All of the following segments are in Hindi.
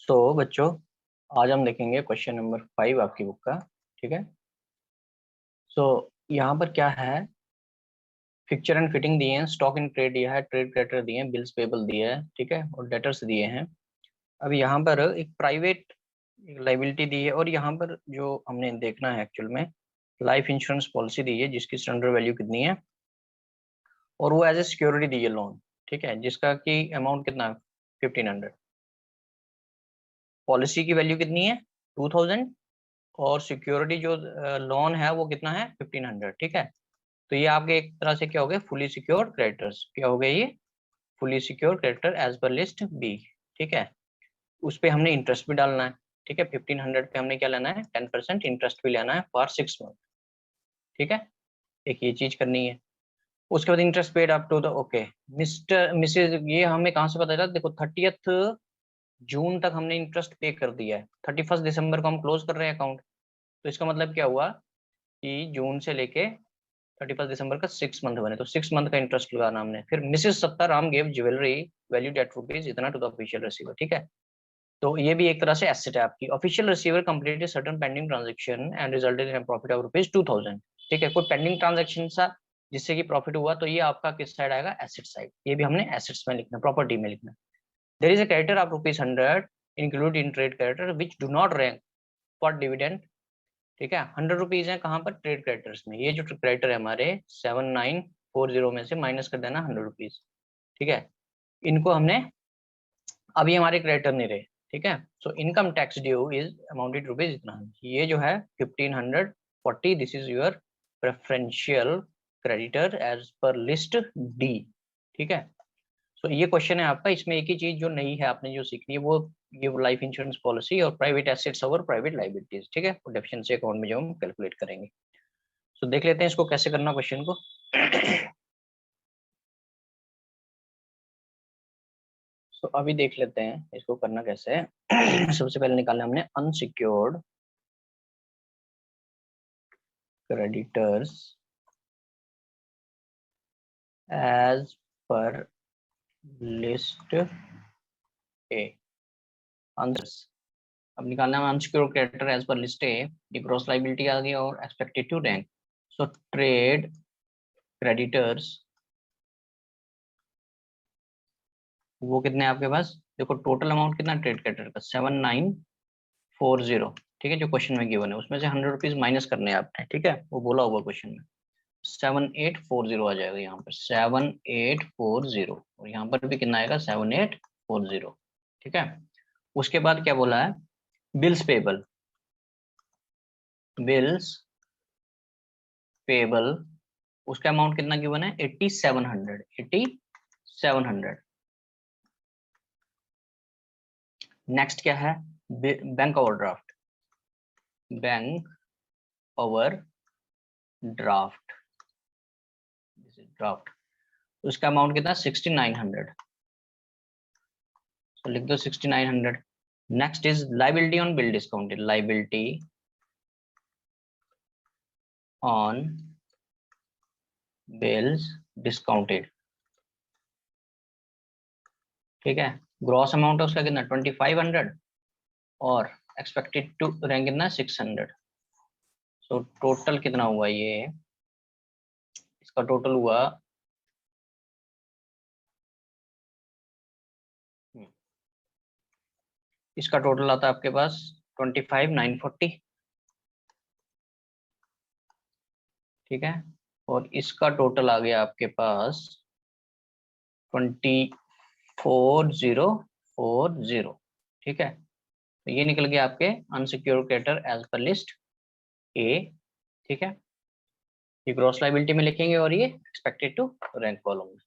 बच्चों, आज हम देखेंगे क्वेश्चन नंबर 5 आपकी बुक का। ठीक है। यहाँ पर क्या है, फिक्चर एंड फिटिंग दिए हैं, स्टॉक इन ट्रेड दिया है, ट्रेड क्रेडिटर दिए हैं, बिल्स पेबल दिया है, ठीक है, और डेटर्स दिए हैं। अब यहाँ पर एक प्राइवेट लाइबिलिटी दी है, और यहाँ पर जो हमने देखना है एक्चुअल में लाइफ इंश्योरेंस पॉलिसी दी है जिसकी सरेंडर वैल्यू कितनी है, और वो एज ए सिक्योरिटी दी है लोन। ठीक है, जिसका कि अमाउंट कितना है 1500। पॉलिसी की वैल्यू कितनी है 2000, और सिक्योरिटी जो लोन है वो कितना है 1500। ठीक है, तो ये आपके एक तरह से क्या हो गए, फुली सिक्योर क्रेडिटर्स। क्या हो गए ये, fully secure creditor as per list B. ठीक है, उस पे हमने इंटरेस्ट भी डालना है। ठीक है, 1500 पे हमने क्या लेना है, 10% इंटरेस्ट भी लेना है फॉर 6 मंथ। ठीक है, एक ये चीज करनी है। उसके बाद interest paid up to the okay mister Mrs, ये हमें कहाँ से पता चला, देखो 30th जून तक हमने इंटरेस्ट पे कर दिया है, 31 दिसंबर को हम क्लोज कर रहे हैं अकाउंट। तो इसका मतलब क्या हुआ कि जून से लेके 31 दिसंबर का 6 मंथ बने, तो 6 मंथ का इंटरेस्ट लगाना हमने। फिर Mrs Sattaram gave jewellery value at rupees इतना टू द ऑफिशियल रिसीवर। ठीक है, तो ये भी एक तरह से एसेट है आपकी। Official receiver completed certain pending transaction and resulted in profit of rupees 2000। ठीक है, कोई पेंडिंग ट्रांजेक्शन सा जिससे कि प्रॉफिट हुआ, तो ये आपका किस साइड आएगा, एसेट साइड। ये भी हमने एसेट्स में लिखना, प्रॉपर्टी में लिखना। There is a creditor of rupees 100 include in trade creditor which do not rank for dividend. ठीक है, 100 रुपीज है कहाँ पर, ट्रेड क्रेडिटर्स में। ये जो क्रेडिटर है हमारे 7940 में से माइनस कर देना 100 रुपीज। ठीक है, इनको हमने, अभी हमारे क्रेडिटर नहीं रहे। ठीक है, so income tax due is amounted rupees इतना। ये जो है 1540, this is your preferential creditor as per list D. ठीक है, सो ये क्वेश्चन है आपका। इसमें एक ही चीज जो नई है आपने जो सीखनी है वो ये लाइफ इंश्योरेंस पॉलिसी और प्राइवेट एसेट्स और प्राइवेट लाइबिलिटीज। ठीक है, डेफिशिएंसी अकाउंट में जो हम कैलकुलेट करेंगे। सो देख लेते हैं इसको कैसे करना क्वेश्चन को। सो अभी देख लेते हैं इसको करना कैसे है। सबसे पहले निकालना हमने unsecured creditors as per list A. Answers अब निकालना है unsecured creditor as per list A. ये ग्रॉस लाइबिलिटी आ गई और expected to rank. So trade creditors वो कितने हैं आपके पास, देखो टोटल अमाउंट कितना ट्रेड क्रेडिटर का 7940। ठीक है, जो क्वेश्चन में गिवन है उसमें से 100 रुपीज माइनस करने हैं आपने। ठीक है, वो बोला होगा क्वेश्चन में। 7840 आ जाएगा यहाँ पर 7840, और यहाँ पर भी कितना आएगा 7840। ठीक है, उसके बाद क्या बोला है, बिल्स पेबल। बिल्स पेबल उसका अमाउंट कितना गिवन है 8700। 8700। नेक्स्ट क्या है, bank overdraft. Bank over draft, draft उसका अमाउंट कितना 6900। तो लिख दो 6900। Next is liability on bill discounted. Liability on bills discounted. ठीक है, ग्रॉस अमाउंट है उसका कितना 2500, और एक्सपेक्टेड टू रैंक कितना 600। सो टोटल कितना हुआ ये, इसका टोटल हुआ इसका टोटल आता है आपके पास 25940। ठीक है, और इसका टोटल आ गया आपके पास 24040। ठीक है, तो ये निकल गया आपके unsecured creditor as per list A. ठीक है, ये ग्रॉस लाइबिलिटी में लिखेंगे और ये एक्सपेक्टेड टू रैंक कॉलम में।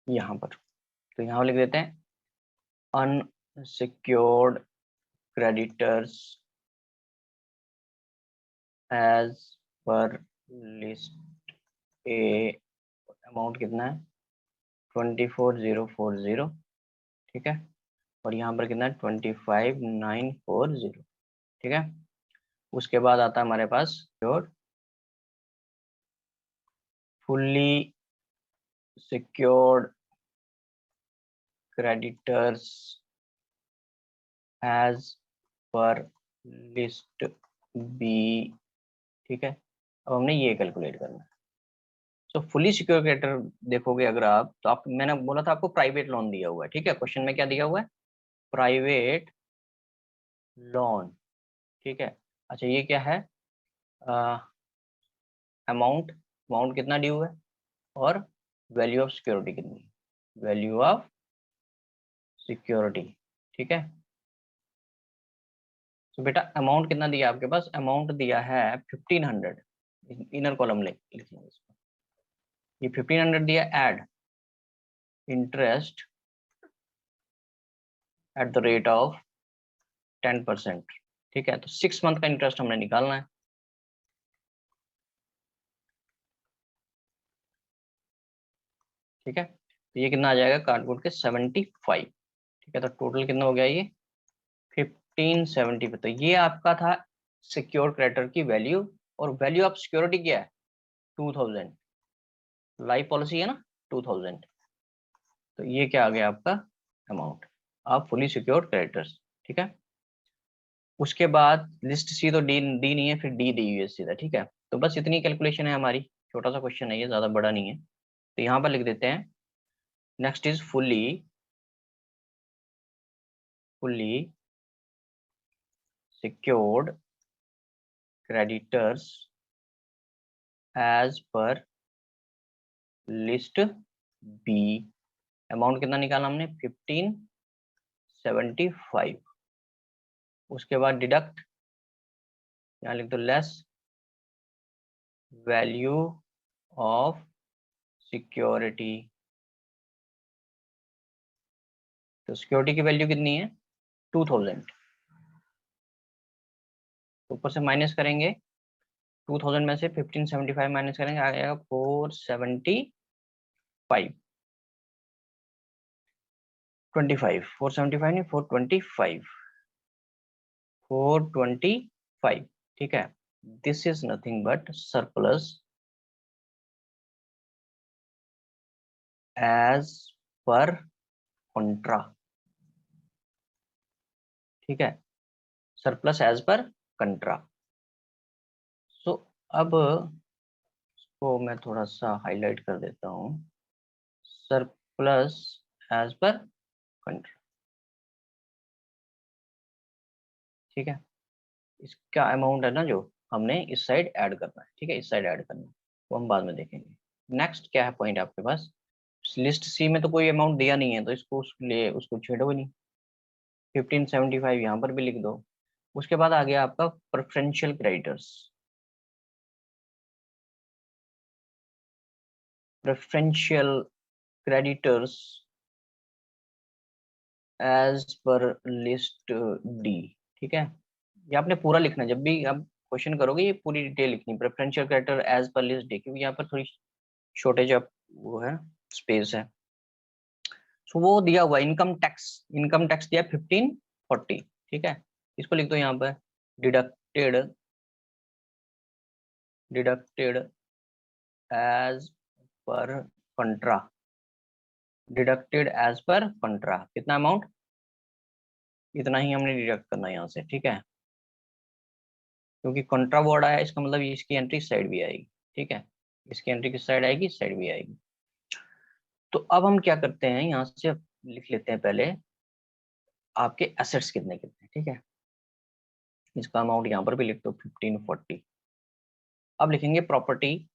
यहाँ पर तो यहाँ लिख देते हैं unsecured creditors as per list A. Amount कितना है 24040। ठीक है, और यहाँ पर कितना है 25940। ठीक है, उसके बाद आता है हमारे पास your fully secured creditors as per list B, ठीक है। अब हमने ये कैलकुलेट करना है। सो फुली सिक्योर क्रेडिटर देखोगे अगर आप, तो आप, मैंने बोला था आपको प्राइवेट लोन दिया हुआ है, ठीक है। क्वेश्चन में क्या दिया हुआ है? प्राइवेट लोन, ठीक है। अच्छा ये क्या है? अमाउंट, अमाउंट कितना ड्यू है, और वैल्यू ऑफ सिक्योरिटी कितनी है, वैल्यू ऑफ सिक्योरिटी, ठीक है। तो बेटा अमाउंट कितना दिया आपके पास? अमाउंट दिया है 1500, इनर कॉलम लिखेंगे इसको। ये 1500 दिया, add interest at the rate of 10%, ठीक है। तो 6 मंथ का इंटरेस्ट हमने निकालना है, ठीक है। तो ये कितना आ जाएगा काट के 75, ठीक है। तो टोटल कितना हो गया ये 1570 पे। तो ये आपका था सिक्योर क्रेडिटर की वैल्यू, और वैल्यू ऑफ सिक्योरिटी क्या है 2000, लाइफ पॉलिसी है ना 2000। तो ये क्या आ गया आपका amount of fully secured creditors, ठीक है। उसके बाद लिस्ट सी तो डी डी नहीं है, फिर डी दी हुई है सीधा, ठीक है। तो बस इतनी कैलकुलेशन है हमारी, छोटा सा क्वेश्चन है ये, ज्यादा बड़ा नहीं है। तो यहाँ पर लिख देते हैं next is fully secured creditors as per list B। Amount कितना निकाला हमने 1575। उसके बाद डिडक्ट, यहाँ लिख दो लेस वैल्यू ऑफ सिक्योरिटी। तो सिक्योरिटी की वैल्यू कितनी है 2000, तो ऊपर से माइनस करेंगे 2000 में से 1575 माइनस करेंगे, आ जाएगा 475, 475 नहीं 425, 425, ठीक है। This is nothing but surplus as per contra, ठीक है। Surplus as per कंट्रा। सो अब इसको मैं थोड़ा सा हाईलाइट कर देता हूँ, सरप्लस एज पर कंट्रा, ठीक है। इसका अमाउंट है ना जो हमने इस साइड ऐड करना है, ठीक है, इस साइड ऐड करना है, वो हम बाद में देखेंगे। नेक्स्ट क्या है पॉइंट आपके पास, लिस्ट सी में तो कोई अमाउंट दिया नहीं है, तो इसको उसके उसको छेड़ो नहीं, 1575 यहाँ पर भी लिख दो। उसके बाद आ गया आपका preferential creditors, preferential creditors as per list D, ठीक है। ये आपने पूरा लिखना है, जब भी आप क्वेश्चन करोगे ये पूरी डिटेल लिखनी, preferential creditor as per list D, क्योंकि यहाँ पर थोड़ी शॉर्टेज ऑफ वो है, स्पेस है। सो वो दिया हुआ इनकम टैक्स, इनकम टैक्स दिया 1540, ठीक है। इसको लिख दो यहाँ पर deducted, deducted as per कंट्रा, deducted as per कंट्रा, कितना अमाउंट, इतना ही हमने डिडक्ट करना है यहाँ से, ठीक है। क्योंकि कंट्रा वर्ड आया इसका मतलब इसकी एंट्री इस साइड भी आएगी, ठीक है। इसकी एंट्री किस साइड आएगी, इस साइड भी आएगी। तो अब हम क्या करते हैं, यहाँ से लिख लेते हैं पहले आपके एसेट्स कितने कितने, ठीक है। इसका अमाउंट यहाँ पर भी लिख दो 1540। अब लिखेंगे प्रॉपर्टी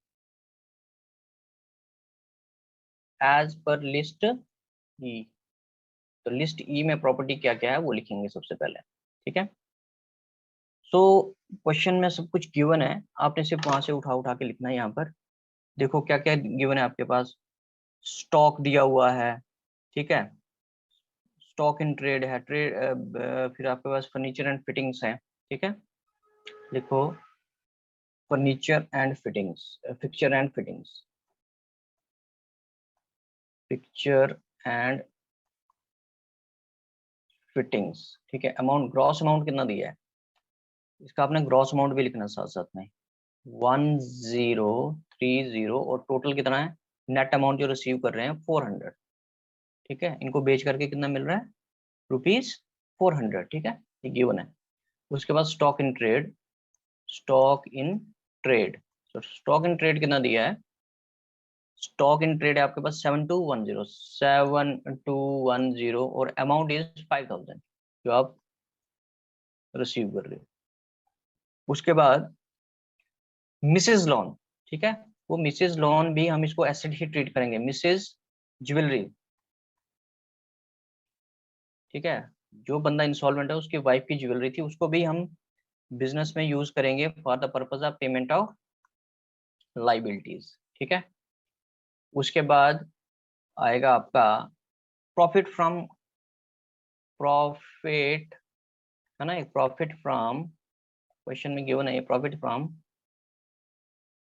एज पर लिस्ट ई। तो लिस्ट ई में प्रॉपर्टी क्या क्या है वो लिखेंगे सबसे पहले, ठीक है। सो क्वेश्चन में सब कुछ गिवन है, आपने सिर्फ वहां से उठा उठा के लिखना है। यहाँ पर देखो क्या क्या गिवन है आपके पास, स्टॉक दिया हुआ है, ठीक है, स्टॉक इन ट्रेड है, ट्रेड, फिर आपके पास फर्नीचर एंड फिटिंग्स है, ठीक है। लिखो furniture and fittings, fixture and fittings, picture and fittings, ठीक है। अमाउंट, ग्रॉस अमाउंट कितना दिया है, इसका आपने ग्रॉस अमाउंट भी लिखना साथ साथ में 1030, और टोटल कितना है नेट अमाउंट जो रिसीव कर रहे हैं 400, ठीक है। इनको बेच करके कितना मिल रहा है, ₹400, ठीक है, ये गिवन है। उसके बाद stock in trade, stock in trade, तो स्टॉक इन ट्रेड कितना दिया है, स्टॉक इन ट्रेड है आपके पास 7210 और अमाउंट इज 5000 जो आप रिसीव कर रहे हो। उसके बाद मिसेज लॉन, ठीक है, वो मिसेज लॉन भी हम इसको एसेट ही ट्रीट करेंगे, मिसेज ज्वेलरी, ठीक है। जो बंदा इंसॉल्वेंट है उसकी वाइफ की ज्वेलरी थी, उसको भी हम बिजनेस में यूज करेंगे for the purpose of payment of liabilities, ठीक है। उसके बाद आएगा आपका प्रॉफिट फ्रॉम, प्रॉफिट है ना, एक प्रॉफिट फ्रॉम, क्वेश्चन में गिवन है ये, profit from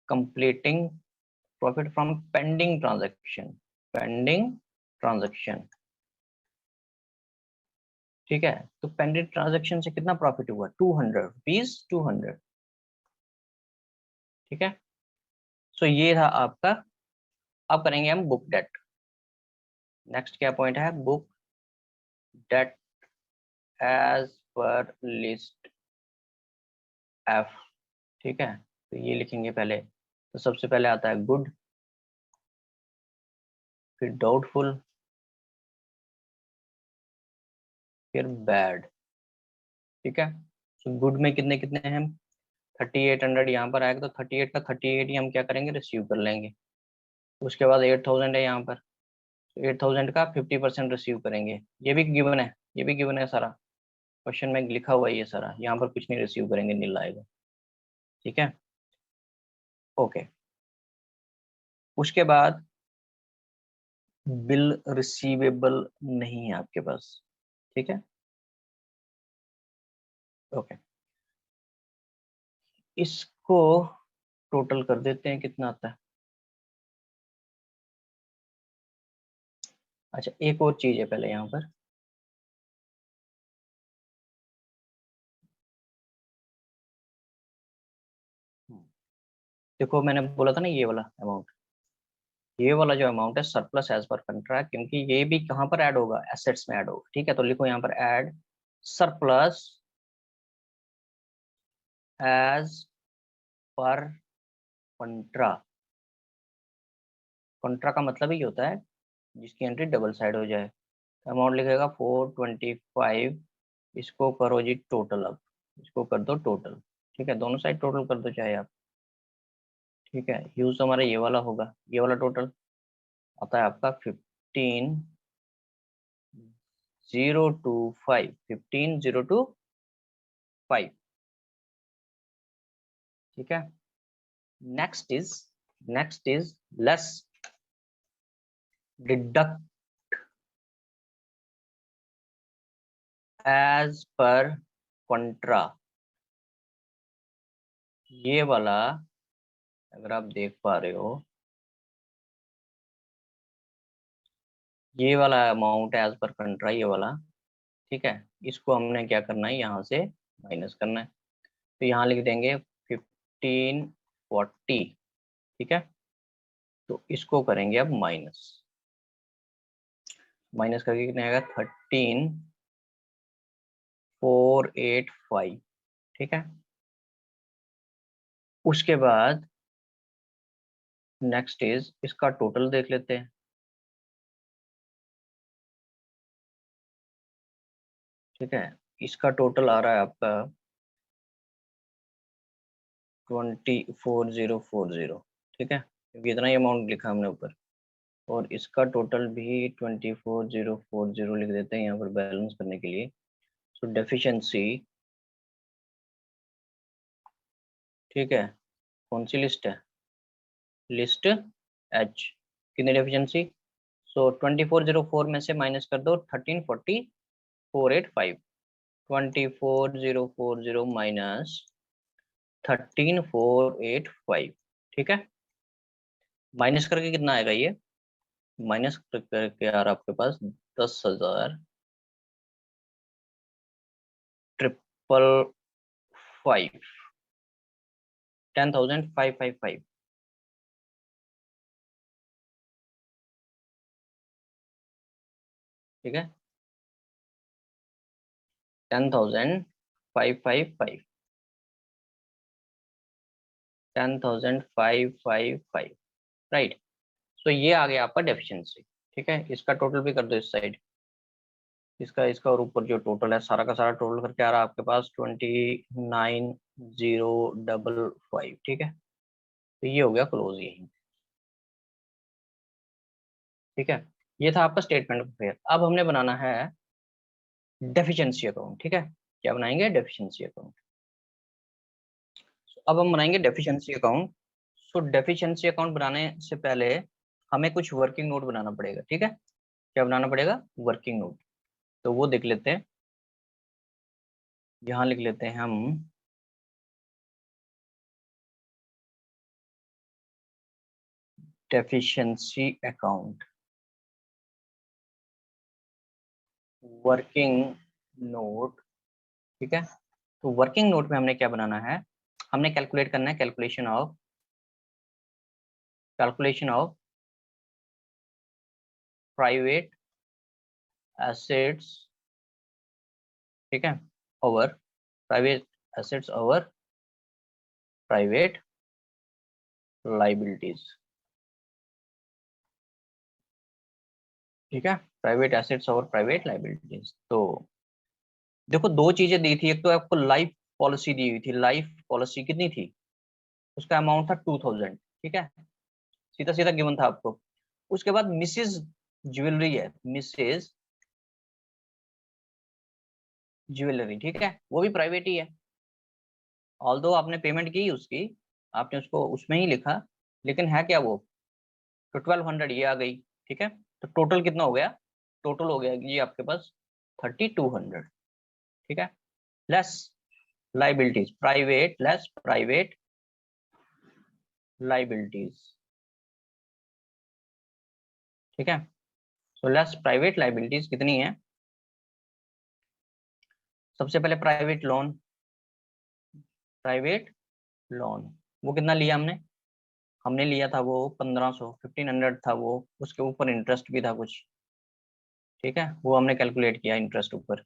completing, profit from pending transaction, pending transaction, ठीक है। तो पेंडिंग ट्रांजैक्शन से कितना प्रॉफिट हुआ, ₹200, 200, ठीक है। सो ये था आपका। अब करेंगे हम बुक डेट। नेक्स्ट क्या पॉइंट है, book debt as per list F, ठीक है। तो ये लिखेंगे पहले, तो सबसे पहले आता है गुड, फिर डाउटफुल, फिर बैड, ठीक है। तो गुड में कितने कितने हैं, 3800 यहाँ पर आएगा, तो 38 का 38 ही हम क्या करेंगे, रिसीव कर लेंगे। उसके बाद 8000 है यहाँ पर, तो 8000 का 50% रिसीव करेंगे, ये भी गिवन है, ये भी गिवन है सारा, क्वेश्चन में लिखा हुआ है ये सारा, यहाँ पर कुछ नहीं रिसीव करेंगे, नील आएगा, ठीक है, ओके। उसके बाद बिल रिसीवेबल नहीं है आपके पास, ठीक है, ओके। इसको टोटल कर देते हैं, कितना आता है। अच्छा, एक और चीज है पहले यहाँ पर, देखो मैंने बोला था ना ये वाला अमाउंट, ये वाला जो अमाउंट है सरप्लस एज पर कंट्रैक्ट, क्योंकि ये भी कहाँ पर ऐड होगा, एसेट्स में ऐड होगा, ठीक है। तो लिखो यहाँ पर ऐड सरप्लस एज पर कंट्रा, कंट्रा का मतलब ही होता है जिसकी एंट्री डबल साइड हो जाए। अमाउंट लिखेगा 425, इसको करो जी टोटल, अब इसको कर दो टोटल, ठीक है, दोनों साइड टोटल कर दो चाहे आप, ठीक है। यूज हमारा ये वाला होगा, ये वाला टोटल आता है आपका 15025, 15025, ठीक है। Next is, next is less deduct as per contra, ये वाला अगर आप देख पा रहे हो, ये वाला अमाउंट एज पर कंट्रा, ये वाला, ठीक है। इसको हमने क्या करना है, यहाँ से माइनस करना है, तो यहाँ लिख देंगे 1540, ठीक है। तो इसको करेंगे अब माइनस, माइनस करके कितने आएगा, 13485, ठीक है। उसके बाद नेक्स्ट इज इसका टोटल देख लेते हैं, ठीक है। इसका टोटल आ रहा है आपका 24040, ठीक है, क्योंकि इतना ही अमाउंट लिखा हमने ऊपर, और इसका टोटल भी 24040 लिख देते हैं यहाँ पर बैलेंस करने के लिए। सो डेफिशिएंसी, ठीक है, कौन सी लिस्ट है, लिस्ट एच, कितनी डेफिशिएंसी, सो 2404 में से माइनस कर दो 1340485, 24040 माइनस 13485, ठीक है। माइनस करके कितना आएगा ये, माइनस करके आ रहा आपके पास 10,000 ट्रिपल फाइव, 10,555, ठीक है, 10,555, 10,555, राइट। तो ये आ गया आपका डेफिशिएंसी। ठीक है, इसका टोटल भी कर दो इस साइड, इसका और ऊपर जो टोटल है सारा का सारा टोटल करके आ रहा है आपके पास 29,055। ठीक है, तो ये हो गया क्लोज यही। ठीक है, ये था आपका स्टेटमेंट ऑफ अफेयर। अब हमने बनाना है डेफिशिएंसी अकाउंट। ठीक है, क्या बनाएंगे? Deficiency account. अब हम बनाएंगे डेफिशिएंसी अकाउंट। सो डेफिशिएंसी अकाउंट बनाने से पहले हमें कुछ वर्किंग नोट बनाना पड़ेगा। ठीक है, क्या बनाना पड़ेगा? Working note. तो वो देख लेते हैं, यहाँ लिख लेते हैं हम डेफिशिएंसी अकाउंट वर्किंग नोट। ठीक है, तो वर्किंग नोट में हमने क्या बनाना है? हमने कैलकुलेट करना है कैलकुलेशन ऑफ प्राइवेट एसेट्स। ठीक है, over private assets over private liabilities. ठीक है, प्राइवेट एसेट्स और प्राइवेट लाइबिलिटीज। तो देखो दो चीजें दी थी, एक तो आपको लाइफ पॉलिसी दी हुई थी। लाइफ पॉलिसी कितनी थी? उसका अमाउंट था 2,000। ठीक है, सीधा सीधा गिवन था आपको। उसके बाद मिसेज ज्वेलरी है, मिसेज ज्वेलरी। ठीक है, वो भी प्राइवेट ही है। ऑल्दो आपने पेमेंट की उसकी, आपने उसको उसमें ही लिखा, लेकिन है क्या वो? तो 1,200 ये आ गई। ठीक है, तो टोटल कितना हो गया? टोटल हो गया ये आपके पास 3,200। ठीक है, less liabilities, private less private liabilities. ठीक है, सो लेस प्राइवेट लाइबिलिटीज कितनी है? सबसे पहले प्राइवेट लोन वो कितना लिया हमने? हमने लिया था वो 1,500, 1,500 था वो। उसके ऊपर इंटरेस्ट भी था कुछ। ठीक है, वो हमने कैलकुलेट किया इंटरेस्ट ऊपर,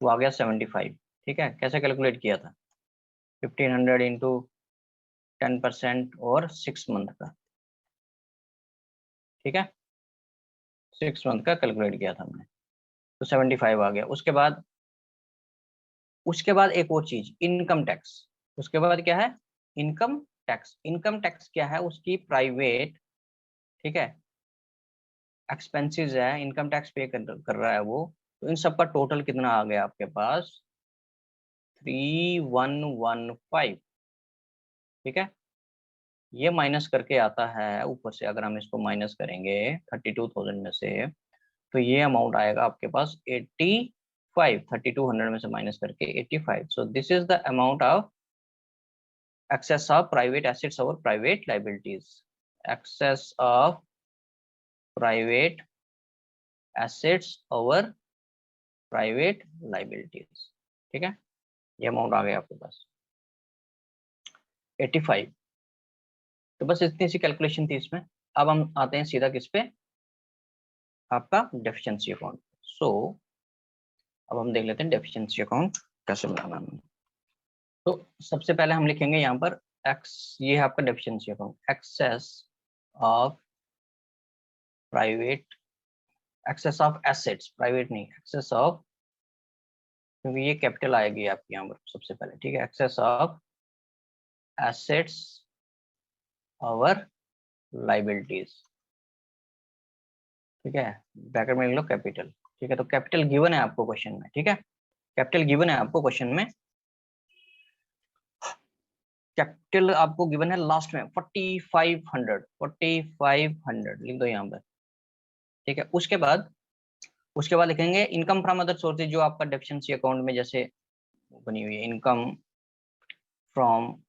वो आ गया 75। ठीक है, कैसे कैलकुलेट किया था? 1,500 इंटू 10% और 6 मंथ का। ठीक है, 6 मंथ का कैलकुलेट किया था हमने, तो 75 आ गया। उसके बाद एक और चीज, इनकम टैक्स। उसके बाद क्या है? Income tax. इनकम टैक्स क्या है? उसकी प्राइवेट, ठीक है, एक्सपेंसेस है, इनकम टैक्स पे कर रहा है वो। तो इन सब का टोटल कितना आ गया आपके पास? 3,115। ठीक है, ये माइनस करके आता है ऊपर से, अगर हम इसको माइनस करेंगे 32,000 में से, तो ये अमाउंट आएगा आपके पास 85। 3,200 में से माइनस करके 85। So this is the amount of excess of private assets over private liabilities. Excess of private assets over private liabilities। ठीक है, ये अमाउंट आ गया आपके पास 85। तो बस इतनी सी कैलकुलेशन थी इसमें। अब हम आते हैं सीधा किस पे? आपका डेफिशिएंसी अकाउंट। सो अब हम देख लेते हैं डेफिशिएंसी अकाउंट कैसे बनाना है। तो सबसे पहले हम लिखेंगे यहाँ पर एक्स, ये है आपका deficiency account. Excess of private, excess of assets, private नहीं, एक्सेस ऑफ, क्योंकि ये कैपिटल आएगी आपके यहाँ पर सबसे पहले। ठीक है, excess of assets over liabilities. ठीक है, ब्रैकेट में लिख लो कैपिटल। ठीक है, तो कैपिटल गिवन है आपको क्वेश्चन में। ठीक है, कैपिटल गिवन है आपको क्वेश्चन में। कैपिटल आपको गिवन है लास्ट में 4,500, 4,500 लिख दो यहाँ पर। ठीक है, उसके बाद लिखेंगे इनकम फ्रॉम अदर सोर्सेज, जो आपका डेफिशिएंसी अकाउंट में जैसे बनी हुई है, income from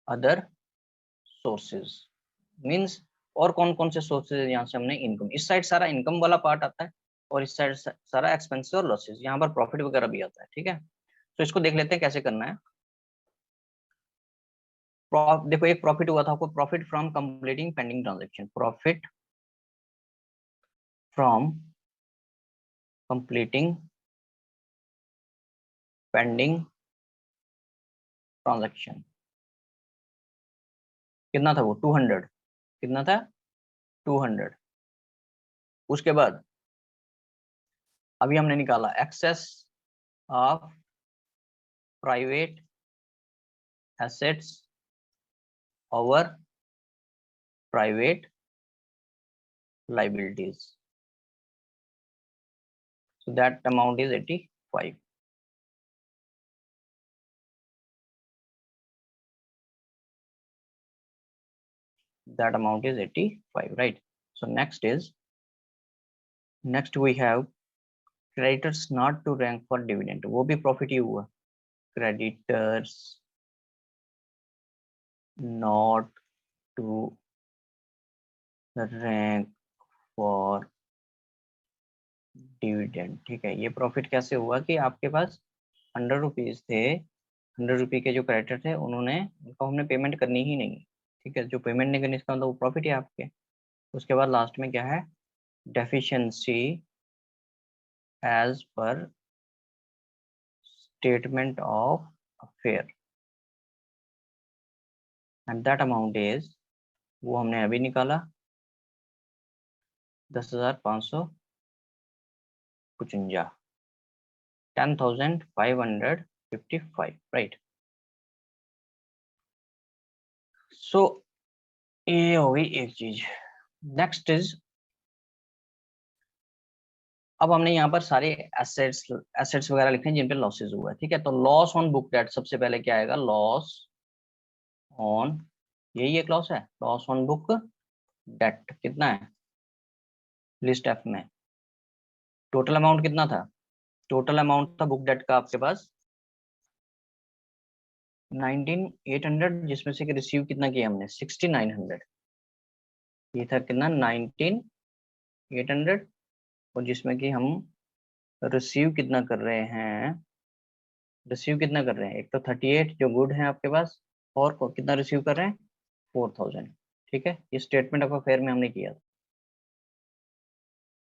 other sources. Means और कौन कौन से सोर्सेज है? यहाँ से हमने इनकम, इस साइड सारा इनकम वाला पार्ट आता है, और इस साइड सारा एक्सपेंसेस और लॉसेज, यहाँ पर प्रॉफिट वगैरह भी आता है। ठीक है, तो इसको देख लेते हैं कैसे करना है। देखो एक प्रॉफिट हुआ था आपको, profit from completing pending transaction, profit from completing pending transaction, कितना था वो 200, कितना था 200। उसके बाद अभी हमने निकाला excess of private assets over private liabilities, so that amount is 85. That amount is 85, right? So next we have creditors not to rank for dividend, वो भी प्रॉफिट ही हुआ। creditors not to rank for dividend, ठीक है। ये प्रॉफिट कैसे हुआ कि आपके पास 100 रुपीज थे, 100 रुपये के जो क्रेडिटर थे उन्होंने, उनको हमने पेमेंट करनी ही नहीं, ठीक है। जो पेमेंट नहीं करनी इसका मतलब वो प्रॉफिट है आपके। उसके बाद लास्ट में क्या है, deficiency as per statement of affair and that amount is, वो हमने अभी निकाला 10,555, 10,555, राइट। सो ये हो गई एक चीज। नेक्स्ट इज, अब हमने यहाँ पर सारे एसेट्स वगैरह लिखे हैं जिन पे लॉसेस हुआ है, ठीक है। तो लॉस ऑन बुक डेट सबसे पहले क्या आएगा, लॉस ऑन, यही एक लॉस है, लॉस ऑन बुक डेट कितना है लिस्ट एफ में, टोटल अमाउंट कितना था, टोटल अमाउंट था बुक डेट का आपके पास 19,800, जिसमें से कि रिसीव कितना किया हमने 6,900, ये था कितना 19,800, और जिसमें कि हम रिसीव कितना कर रहे हैं, रिसीव कितना कर रहे हैं, एक तो 38 जो गुड है आपके पास, और को कितना रिसीव कर रहे हैं 4,000, ठीक है। ये स्टेटमेंट ऑफ अफेयर में हमने किया था।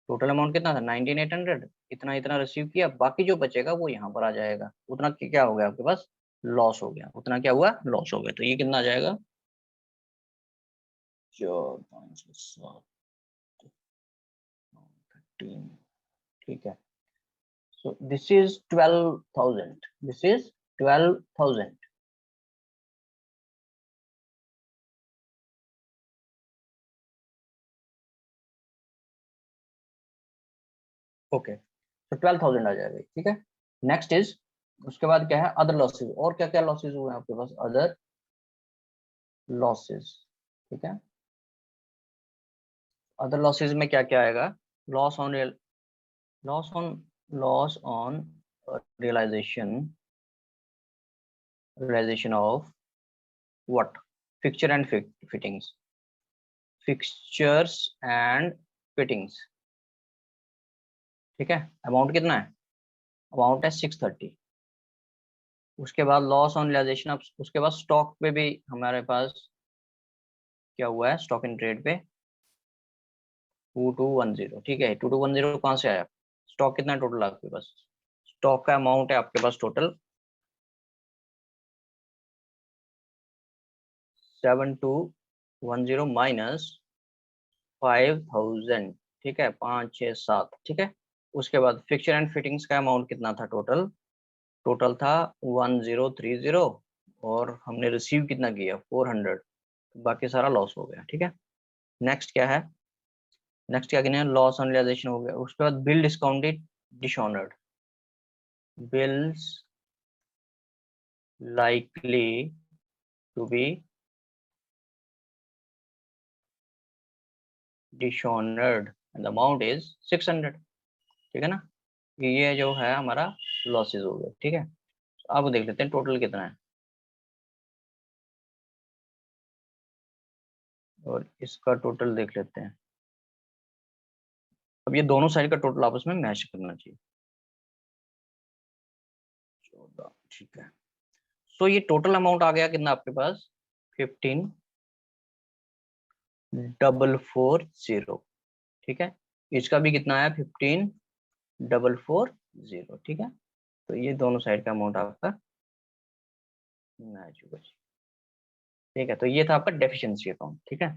टोटल अमाउंट कितना था 19,800, इतना इतना रिसीव किया, बाकी जो बचेगा वो यहाँ पर आ जाएगा, उतना क्या हो गया आपके पास लॉस हो गया, उतना क्या हुआ लॉस हो गया। तो ये कितना आ जाएगा 4, 5, 7, 13, ठीक है। So this is 12,000. This is 12,000. Okay, तो 12,000 आ जाएगा, ठीक है। नेक्स्ट इज, उसके बाद क्या है अदर लॉसेज, और क्या क्या लॉसेज हुए हैं आपके पास, अदर लॉसेज, ठीक है। अदर लॉसेज में क्या क्या आएगा, loss on real, loss on, loss on realisation, realisation of what, fixture and fittings, fixtures and fittings, ठीक है। अमाउंट कितना है, अमाउंट है 630। उसके बाद लॉस ऑन रियलाइजेशन, अब उसके बाद स्टॉक पे भी हमारे पास क्या हुआ है, स्टॉक इन ट्रेड पे 2210, ठीक है। 2210 कहाँ से आया, स्टॉक कितना टोटल आपके पास, स्टॉक का अमाउंट है आपके पास टोटल 7210 माइनस 5,000, ठीक है, 567, ठीक है। उसके बाद फिक्चर एंड फिटिंग्स का अमाउंट कितना था टोटल, टोटल था 1030, और हमने रिसीव कितना किया 400, बाकी सारा लॉस हो गया, ठीक है। नेक्स्ट क्या है, नेक्स्ट क्या गिने, लॉस ऑन रियलाइजेशन हो गया। उसके बाद bill discounted dishonoured, bills likely to be dishonoured and the amount is 600, ठीक है ना। ये जो है हमारा लॉसेज हो गया, ठीक है। अब देख लेते हैं टोटल कितना है, और इसका टोटल देख लेते हैं। अब ये दोनों साइड का टोटल आपस में मैच करना चाहिए, 14, ठीक है। सो ये टोटल अमाउंट आ गया कितना आपके पास 15,440, ठीक है। इसका भी कितना है 15,440, 440, ठीक है। तो ये दोनों साइड का अमाउंट आपका मैच होगा, ठीक है। तो ये था आपका डेफिशिएंसी अकाउंट, ठीक है।